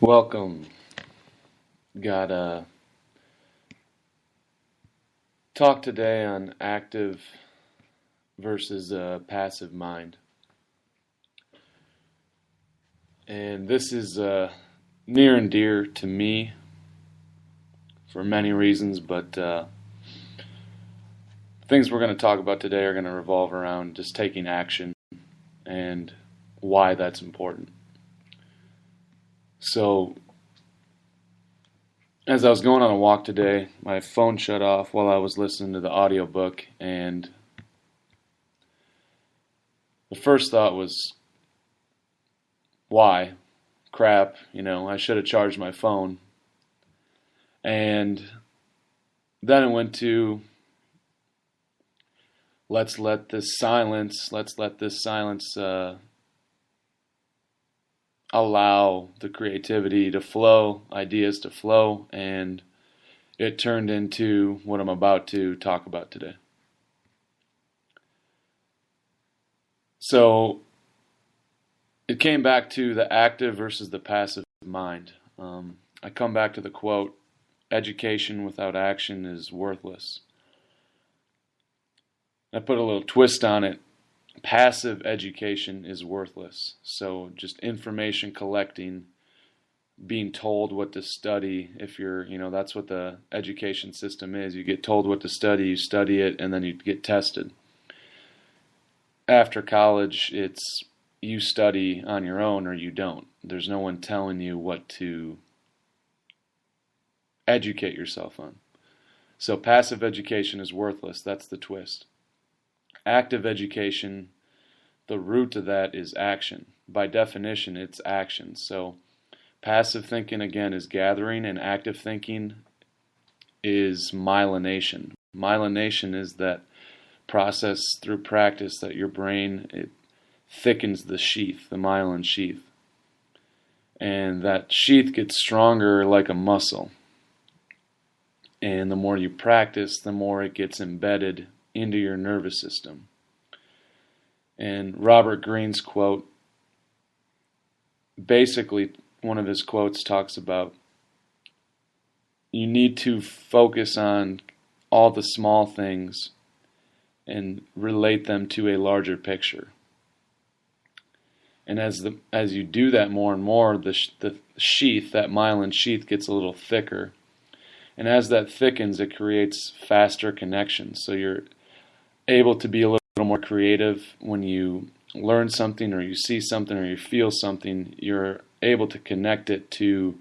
Welcome. Got a talk today on active versus passive mind. And this is near and dear to me for many reasons, but things we're going to talk about today are going to revolve around just taking action and why that's important. So, as I was going on a walk today, my phone shut off while I was listening to the audiobook, and the first thought was, why? Crap, I should have charged my phone. And then it went to, let's let this silence allow the creativity to flow, ideas to flow, and it turned into what I'm about to talk about today. So it came back to the active versus the passive mind. I come back to the quote, education without action is worthless. I put a little twist on it. Passive education is worthless. So just information collecting, being told what to study. If you're, that's what the education system is. You get told what to study, you study it, and then you get tested. After college, it's you study on your own or you don't. There's no one telling you what to educate yourself on. So passive education is worthless. That's the twist. Active education, the root of that is action. By definition, it's action. So passive thinking, again, is gathering, and active thinking is myelination. Myelination is that process through practice that your brain, it thickens the sheath, the myelin sheath. And that sheath gets stronger like a muscle. And the more you practice, the more it gets embedded into your nervous system. And Robert Greene's quote, basically one of his quotes talks about you need to focus on all the small things and relate them to a larger picture. And as you do that more and more, the sheath, that myelin sheath, gets a little thicker. And as that thickens, it creates faster connections. So you're able to be a little more creative when you learn something or you see something or you feel something. You're able to connect it to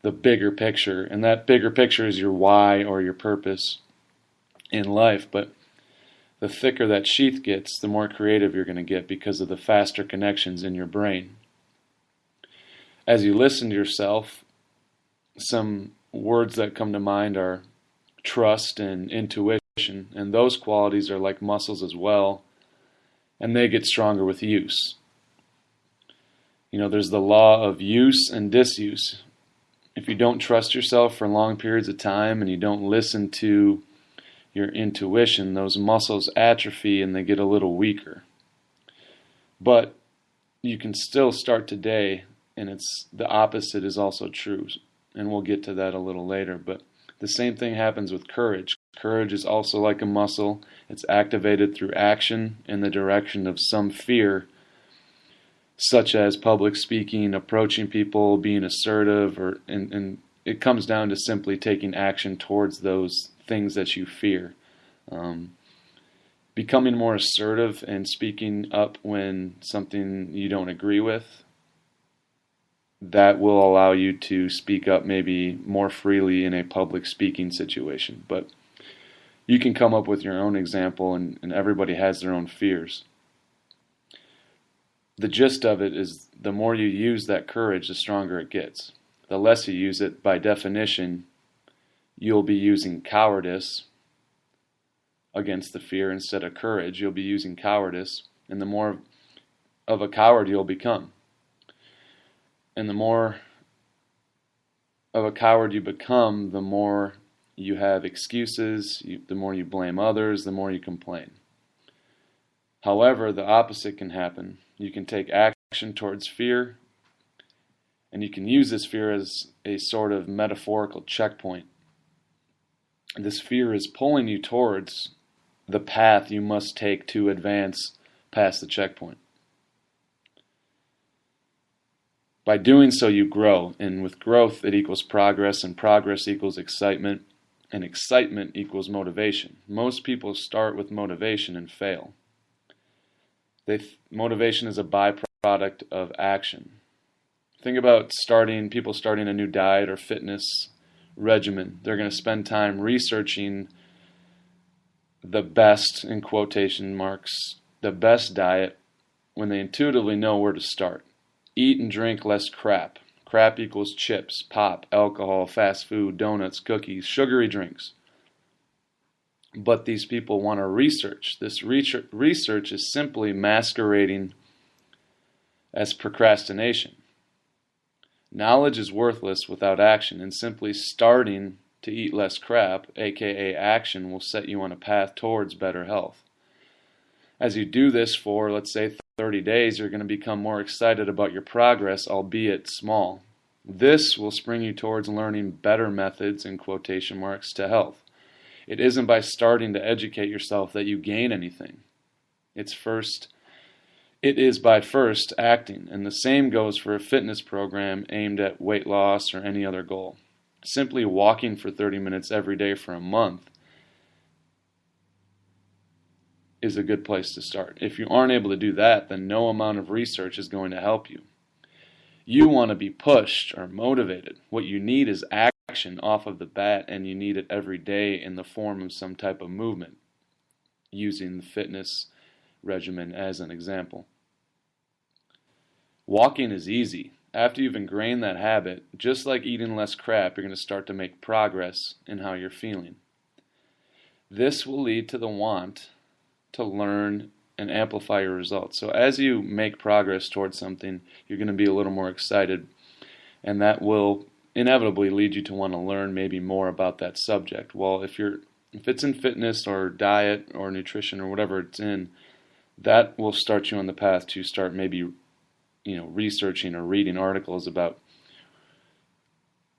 the bigger picture. And that bigger picture is your why or your purpose in life. But the thicker that sheath gets, the more creative you're going to get because of the faster connections in your brain. As you listen to yourself, some words that come to mind are trust and intuition, and those qualities are like muscles as well, and they get stronger with use. There's the law of use and disuse. If you don't trust yourself for long periods of time and you don't listen to your intuition, those muscles atrophy and they get a little weaker. But you can still start today, and it's the opposite is also true. And we'll get to that a little later. But the same thing happens with courage. Courage is also like a muscle. It's activated through action in the direction of some fear, such as public speaking, approaching people, being assertive, and it comes down to simply taking action towards those things that you fear. Becoming more assertive and speaking up when something you don't agree with, that will allow you to speak up maybe more freely in a public speaking situation. But you can come up with your own example, and everybody has their own fears. The gist of it is the more you use that courage, the stronger it gets. The less you use it, by definition, you'll be using cowardice against the fear instead of courage. You'll be using cowardice, and the more of a coward you'll become. And the more of a coward you become, the more you have excuses, the more you blame others, the more you complain. However, the opposite can happen. You can take action towards fear, And you can use this fear as a sort of metaphorical checkpoint. This fear is pulling you towards the path you must take to advance past the checkpoint. By doing so, you grow, and with growth, it equals progress, and progress equals excitement, and excitement equals motivation. Most people start with motivation and fail. Motivation is a byproduct of action. Think about people starting a new diet or fitness regimen. They're going to spend time researching the best, in quotation marks, the best diet when they intuitively know where to start. Eat and drink less crap. Crap equals chips, pop, alcohol, fast food, donuts, cookies, sugary drinks. But these people want to research. This research is simply masquerading as procrastination. Knowledge is worthless without action, and simply starting to eat less crap, aka action, will set you on a path towards better health. As you do this for, let's say, 30 days, you're going to become more excited about your progress, albeit small. This will spring you towards learning better methods, in quotation marks, to health. It isn't by starting to educate yourself that you gain anything. It is by first acting, and the same goes for a fitness program aimed at weight loss or any other goal. Simply walking for 30 minutes every day for a month is a good place to start. If you aren't able to do that, then no amount of research is going to help you. You want to be pushed or motivated. What you need is action off of the bat, and you need it every day in the form of some type of movement, using the fitness regimen as an example. Walking is easy. After you've ingrained that habit, just like eating less crap, you're going to start to make progress in how you're feeling. This will lead to the want to learn and amplify your results. So as you make progress towards something, you're going to be a little more excited, and that will inevitably lead you to want to learn maybe more about that subject. Well, if it's in fitness or diet or nutrition or whatever it's in, that will start you on the path to start maybe researching or reading articles about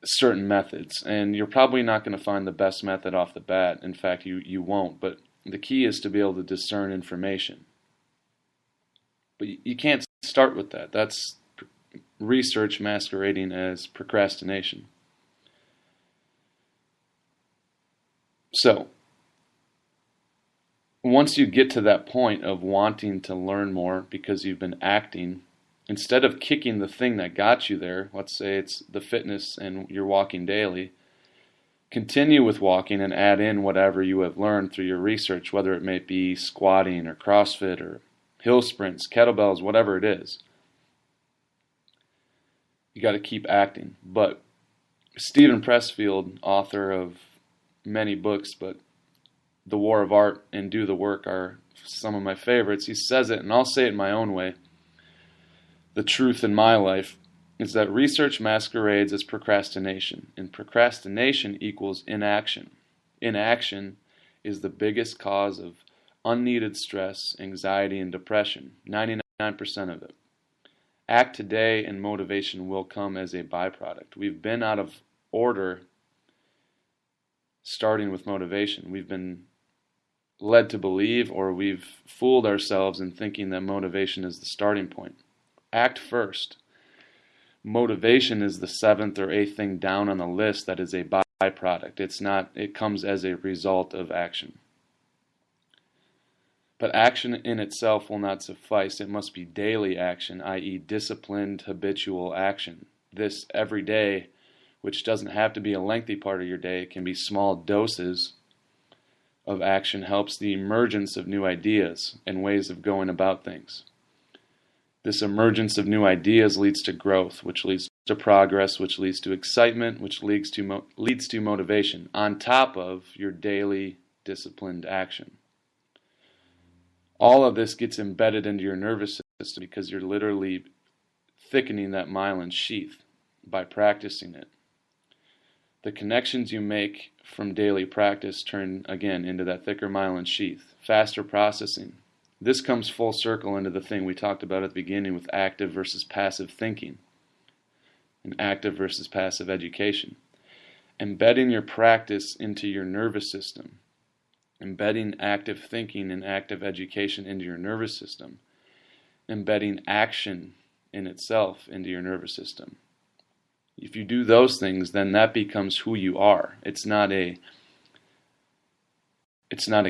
certain methods. And you're probably not going to find the best method off the bat. In fact, you won't. But the key is to be able to discern information. But you can't start with that. That's research masquerading as procrastination. So, once you get to that point of wanting to learn more because you've been acting, instead of kicking the thing that got you there, let's say it's the fitness and you're walking daily, continue with walking and add in whatever you have learned through your research, whether it may be squatting or CrossFit or hill sprints, kettlebells, whatever it is. You got to keep acting. But Stephen Pressfield, author of many books, but The War of Art and Do the Work are some of my favorites. He says it, and I'll say it in my own way. The truth in my life is that research masquerades as procrastination, and procrastination equals inaction. Inaction is the biggest cause of unneeded stress, anxiety, and depression, 99% of it. Act today and motivation will come as a byproduct. We've been out of order starting with motivation. We've been led to believe, or we've fooled ourselves in thinking that motivation is the starting point. Act first. Motivation is the 7th or 8th thing down on the list that is a byproduct. It comes as a result of action. But action in itself will not suffice. It must be daily action, i.e. disciplined, habitual action. This every day, which doesn't have to be a lengthy part of your day, it can be small doses of action, helps the emergence of new ideas and ways of going about things. This emergence of new ideas leads to growth, which leads to progress, which leads to excitement, which leads to motivation, on top of your daily disciplined action. All of this gets embedded into your nervous system because you're literally thickening that myelin sheath by practicing it. The connections you make from daily practice turn, again, into that thicker myelin sheath, faster processing. This comes full circle into the thing we talked about at the beginning with active versus passive thinking. in active versus passive education. Embedding your practice into your nervous system, embedding active thinking and active education into your nervous system, embedding action in itself into your nervous system. If you do those things, then that becomes who you are. It's not a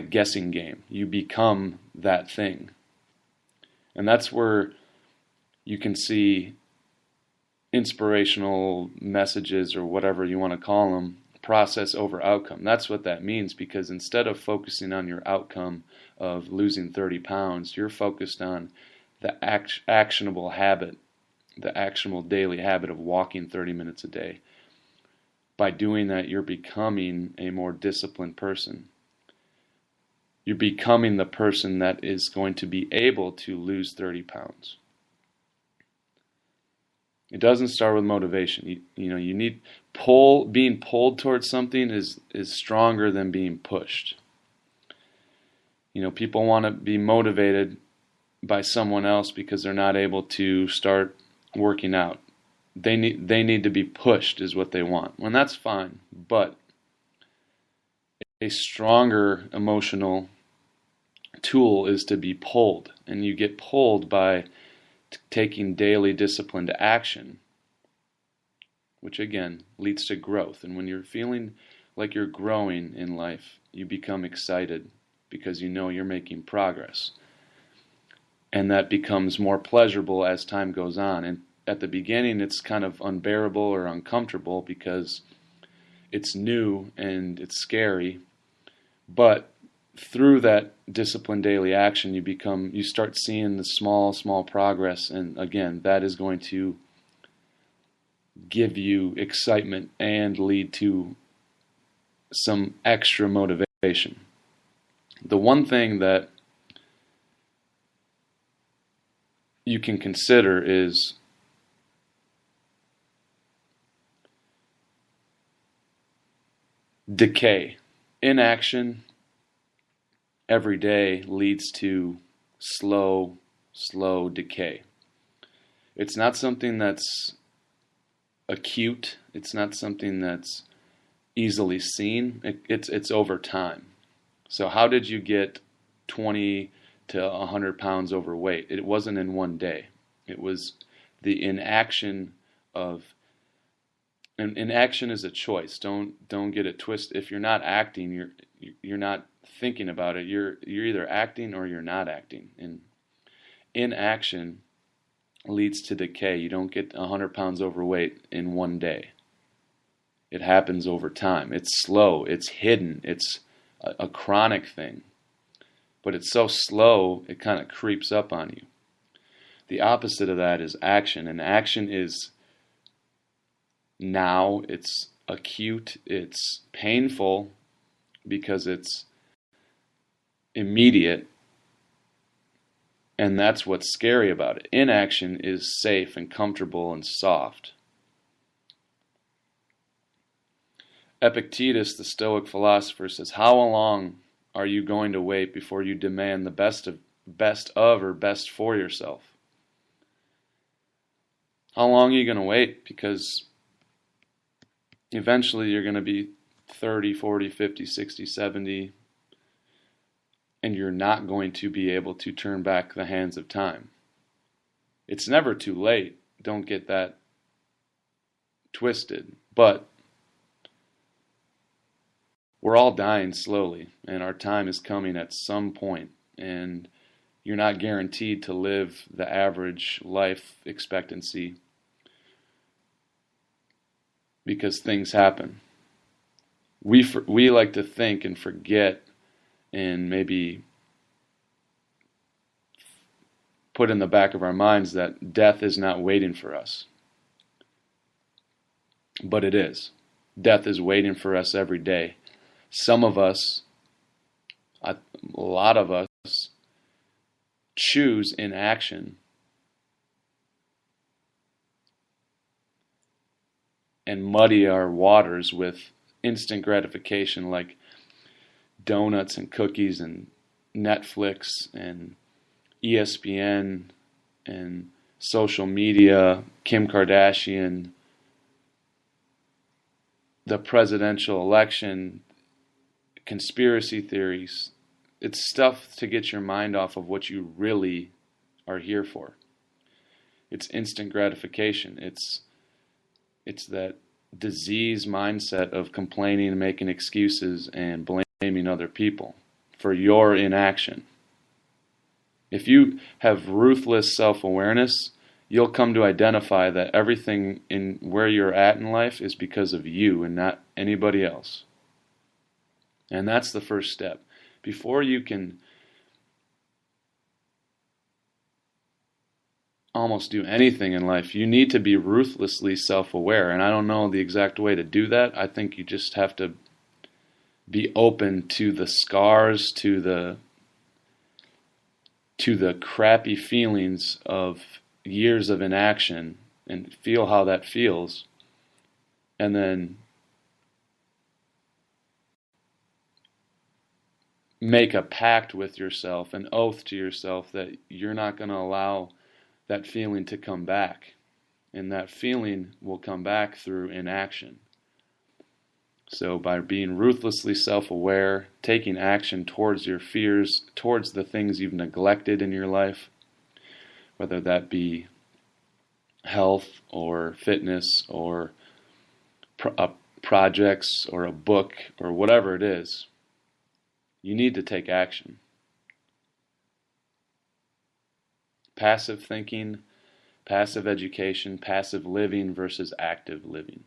guessing game. You become that thing. And that's where you can see inspirational messages, or whatever you want to call them, process over outcome. That's what that means, because instead of focusing on your outcome of losing 30 pounds, you're focused on the actionable habit, the actionable daily habit of walking 30 minutes a day. By doing that, you're becoming a more disciplined person. You're becoming the person that is going to be able to lose 30 pounds. It doesn't start with motivation. You need being pulled towards something is stronger than being pushed. People want to be motivated by someone else because they're not able to start working out. They need to be pushed is what they want. And that's fine, but a stronger emotional tool is to be pulled, and you get pulled by taking daily disciplined action, which again leads to growth. And when you're feeling like you're growing in life, you become excited because you know you're making progress. And that becomes more pleasurable as time goes on. And at the beginning, it's kind of unbearable or uncomfortable because it's new and it's scary. But through that disciplined daily action, you start seeing the small progress. And again, that is going to give you excitement and lead to some extra motivation. The one thing that you can consider is decay. Inaction every day leads to slow decay. It's not something that's acute. It's not something that's easily seen. It's over time. So how did you get 20 to 100 pounds overweight? It wasn't in one day. It was the inaction of, and inaction is a choice. Don't get it twisted. If you're not acting, you're not thinking about it. You're either acting or you're not acting. And inaction leads to decay. You don't get 100 pounds overweight in one day. It happens over time. It's slow. It's hidden. It's a chronic thing. But it's so slow, it kind of creeps up on you. The opposite of that is action. And action is now, it's acute, it's painful because it's immediate. And that's what's scary about it. Inaction is safe and comfortable and soft. Epictetus, the Stoic philosopher, says, "How long are you going to wait before you demand the best of or best for yourself?" How long are you going to wait? Because eventually you're going to be 30, 40, 50, 60, 70, and you're not going to be able to turn back the hands of time. It's never too late. Don't get that twisted. But we're all dying slowly, and our time is coming at some point, and you're not guaranteed to live the average life expectancy because things happen. We like to think and forget and maybe put in the back of our minds that death is not waiting for us. But it is. Death is waiting for us every day. Some of us, a lot of us, choose inaction and muddy our waters with instant gratification like donuts and cookies and Netflix and ESPN and social media, Kim Kardashian, the presidential election, conspiracy theories. It's stuff to get your mind off of what you really are here for. It's instant gratification. It's that disease mindset of complaining and making excuses and blaming other people for your inaction. If you have ruthless self-awareness, you'll come to identify that everything in where you're at in life is because of you and not anybody else. And that's the first step. Before you can almost do anything in life, you need to be ruthlessly self-aware. And I don't know the exact way to do that. I think you just have to be open to the scars, to the crappy feelings of years of inaction, and feel how that feels, and then make a pact with yourself, an oath to yourself that you're not going to allow that feeling to come back. And that feeling will come back through inaction. So by being ruthlessly self-aware, taking action towards your fears, towards the things you've neglected in your life, whether that be health or fitness or projects or a book or whatever it is, you need to take action. Passive thinking, passive education, passive living versus active living.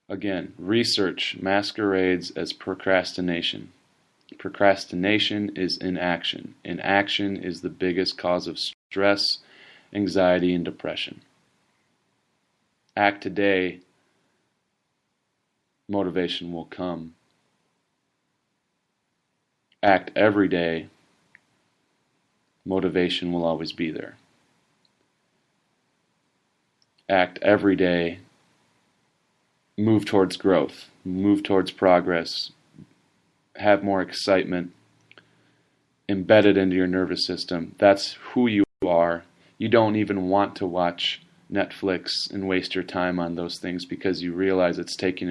Again, research masquerades as procrastination. Procrastination is inaction. Inaction is the biggest cause of stress, anxiety, and depression. Act today, motivation will come. Act every day, motivation will always be there. Act every day, move towards growth, move towards progress, have more excitement embedded into your nervous system. That's who you are. You don't even want to watch Netflix and waste your time on those things because you realize it's taking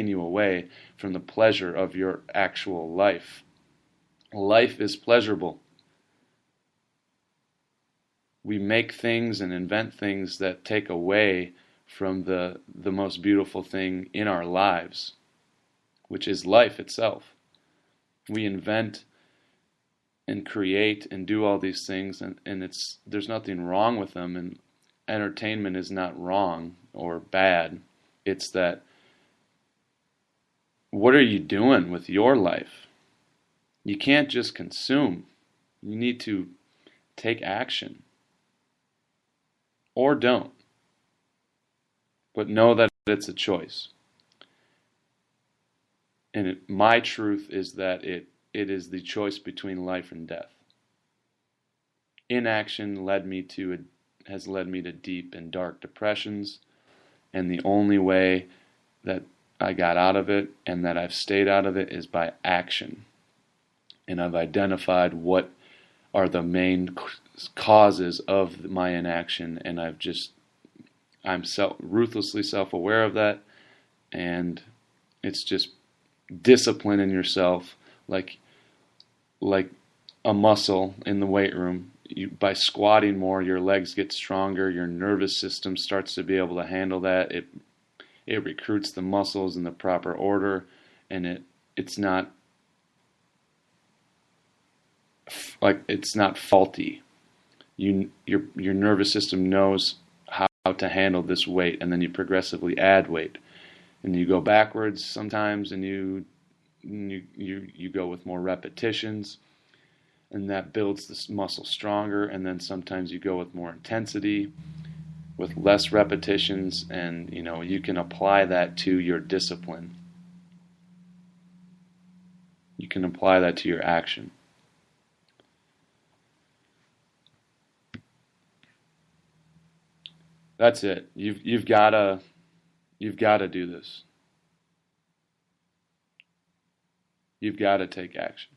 you away from the pleasure of your actual life. Life is pleasurable. We make things and invent things that take away from the most beautiful thing in our lives, which is life itself. We invent and create and do all these things, and there's nothing wrong with them, and entertainment is not wrong or bad. It's that, what are you doing with your life? You can't just consume. You need to take action. Or don't. But know that it's a choice. And my truth is that it is the choice between life and death. Inaction has led me to deep and dark depressions, and the only way that I got out of it and that I've stayed out of it is by action. And I've identified what are the main causes of my inaction, and I'm ruthlessly self-aware of that, and it's just discipline in yourself, like a muscle in the weight room. By squatting more, your legs get stronger, your nervous system starts to be able to handle that. It recruits the muscles in the proper order, and it's not faulty. Your nervous system knows how to handle this weight, and then you progressively add weight, and you go backwards sometimes, and you go with more repetitions, and that builds this muscle stronger, and then sometimes you go with more intensity, with less repetitions, and you can apply that to your discipline. You can apply that to your action. That's it. You've got to do this. You've got to take action.